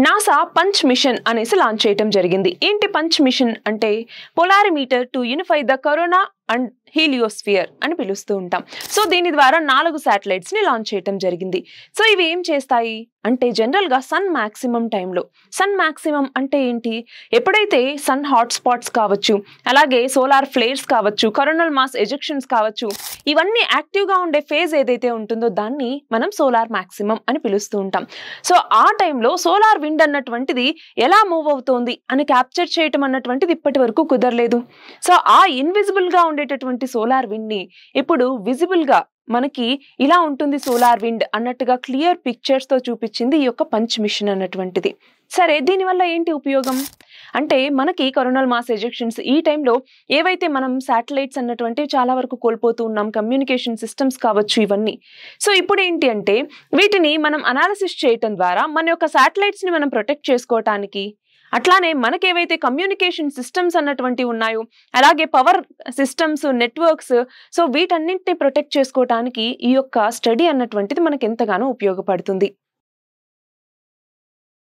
NASA PUNCH mission అనేసి launch చేయడం జరిగింది. ఏంటి పంచ్ మిషన్ అంటే polarimeter to unify the corona and heliosphere అని పిలుస్తూ ఉంటాం. సో దీని ద్వారా 4 శాటిలైట్స్ ని లాంచ్ చేయడం జరిగింది. సో ఇవి ఏం చేస్తాయి అంటే జనరల్ గా సన్ మాక్సిమం టైంలో, సన్ మాక్సిమం అంటే ఏంటి, ఎప్పుడైతే సన్ హాట్ స్పాట్స్ కావచ్చు, అలాగే సోలార్ ఫ్లేర్స్ కావచ్చు, కరోనల్ మాస్ ఎజెక్షన్స్ కావచ్చు, ఇవన్నీ యాక్టివ్ గా ఉండే ఫేజ్ ఏదైతే ఉంటుందో దాన్ని మనం సోలార్ మాక్సిమం అని పిలుస్తూ ఉంటాం. సో ఆ టైంలో సోలార్ విండ్ అన్నటువంటిది ఎలా మూవ్ అవుతోంది అని క్యాప్చర్ చేయటం అన్నటువంటిది ఇప్పటి వరకు కుదరలేదు. సో ఆ ఇన్విజిబుల్ గా ఉండేటటువంటి సోలార్ విండ్ ని ఇప్పుడు విజిబుల్ గా మనకి ఇలా ఉంటుంది సోలార్ విండ్ అన్నట్టుగా క్లియర్ పిక్చర్స్ తో చూపించింది ఈ యొక్క పంచ్ మిషన్ అన్నటువంటిది. సరే, దీనివల్ల ఏంటి ఉపయోగం అంటే మనకి కరోనల్ మాస్ ఎజెక్షన్స్ ఈ టైంలో ఏవైతే మనం శాటిలైట్స్ అన్నటువంటివి చాలా వరకు కోల్పోతూ ఉన్నాం, కమ్యూనికేషన్ సిస్టమ్స్ కావచ్చు ఇవన్నీ. సో ఇప్పుడు ఏంటి అంటే వీటిని మనం అనాలిసిస్ చేయటం ద్వారా మన యొక్క శాటిలైట్స్ ని మనం ప్రొటెక్ట్ చేసుకోవటానికి, అట్లానే మనకేవైతే కమ్యూనికేషన్ సిస్టమ్స్ అన్నటువంటివి ఉన్నాయో, అలాగే పవర్ సిస్టమ్స్, నెట్వర్క్స్, సో వీటన్నింటినీ ప్రొటెక్ట్ చేసుకోవటానికి ఈ యొక్క స్టడీ అన్నటువంటిది మనకు ఎంతగానో ఉపయోగపడుతుంది.